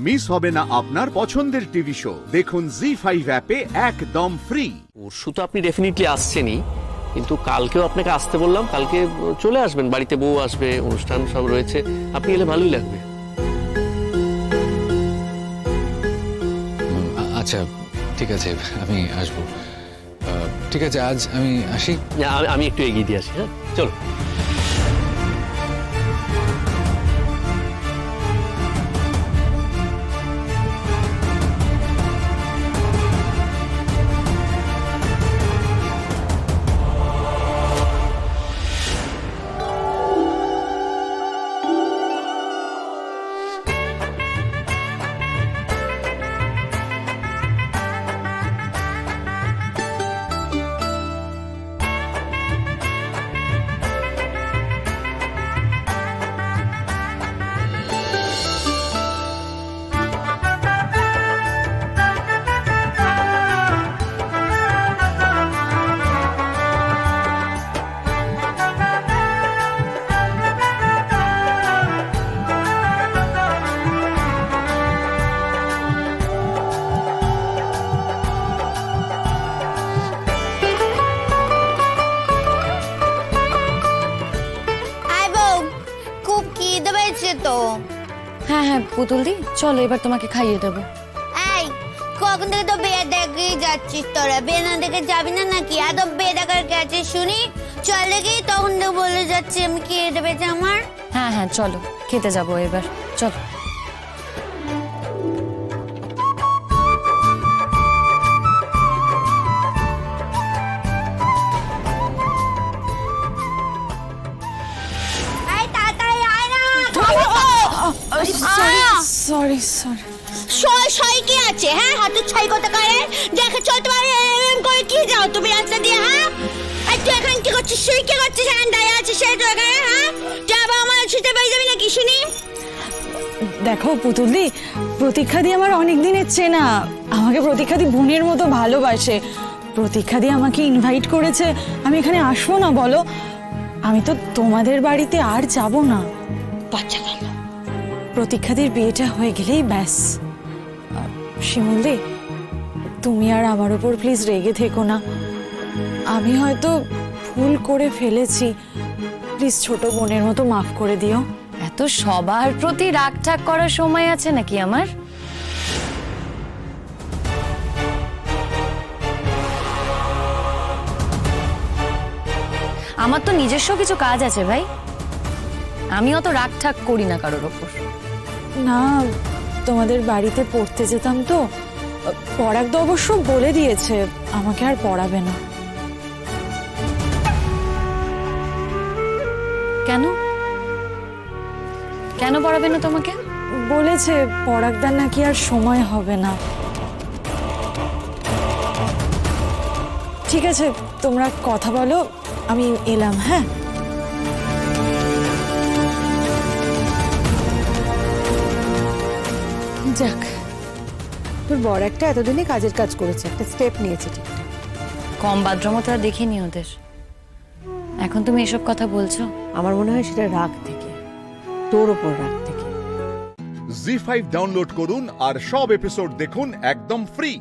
Miss হবে না আপনার পছন্দের টিভি শো। দেখুন জি5 অ্যাপে একদম ফ্রি। পরশু তো আপনি ডেফিনেটলি আসছেনই, কিন্তু কালকেও আপনাকে আসতে বললাম। কালকে চলে আসবেন, বাড়িতে বউ আসবে, অনুষ্ঠান সব রয়েছে, আপনি এলে ভালোই লাগবে। আচ্ছা ঠিক আছে, আমি আসবো। ঠিক আছে, আজ আমি আসি। আমি একটু এগিয়ে দিয়ে আসি। হ্যাঁ, চলো। তো হ্যাঁ হ্যাঁ পুতুল দি, চলো এবার তোমাকে খাইয়ে দেবো। এই কখন থেকে তো বিয়ে দেখে যাচ্ছিস তোরা? বিয়ে না দেখে যাবি না নাকি? এত বিয়ে দেখার গেছে শুনি, চল দেখি। তখন তো বলে যাচ্ছি আমি খেয়ে দেবে যে আমার। হ্যাঁ হ্যাঁ চলো, খেতে যাবো এবার, চলো। এই তাড়াতাড়ি আয় না। Sorry sorry. সই কি আছে? হ্যাঁ, হাতে ছাই কথা করে দেখে চলতে পারে। এরকম করে কি যাও তুমি রাস্তা দিয়ে? হ্যাঁ, আর তুই এখানে কি করছিস? সই কি করছিস? এখানে দাঁড়িয়ে আছিস সেই তো এখানে? হ্যাঁ, তুই আবার আমার ছুটে পেয়ে যাবি নাকি শুনি? দেখো পুতুলদি, প্রতীক্ষাদি আমার অনেক দিনের চেনা। আমাকে প্রতীক্ষাদি বোনের মতো ভালোবাসে। প্রতীক্ষাদি আমাকে ইনভাইট করেছে, আমি এখানে আসবো না বলো? আমি তো তোমাদের বাড়িতে আর যাব না। বাচ্চা গেল। প্রতীক্ষাদির বিয়েটা হয়ে গেলেই ব্যাস। শিমুলদি, তুমি আর আমার উপর প্লিজ রেগে থেকো না। আমি হয়তো ভুল করে ফেলেছি, প্লিজ ছোট বোনের মতো মাফ করে দিও। এত সবার প্রতি রাগ ঠাক করার সময় আছে নাকি আমার? আমার তো নিজস্ব কিছু কাজ আছে ভাই, আমি অত রাগ ঠাক করি না কারোর ওপর। না, তোমাদের বাড়িতে পড়তে যেতাম তো, পরাগ তো অবশ্য বলে দিয়েছে আমাকে আর পড়াবে না। কেন কেন পড়াবে না তোমাকে? বলেছে পরাগদার নাকি আর সময় হবে না। ঠিক আছে, তোমরা কথা বলো, আমি এলাম। হ্যাঁ, যাক, তোর বড় একটা এতদিনে কাজের কাজ করেছে, একটা স্টেপ নিয়েছে ঠিকঠাক। কম বাদ্রমতা দেখিনি ওদের। এখন তুমি এসব কথা বলছো? আমার মনে হয় সেটা রাগ থেকে, তোর ওপর রাগ থেকে। জি5 ডাউনলোড করুন আর সব এপিসোড দেখুন একদম ফ্রি।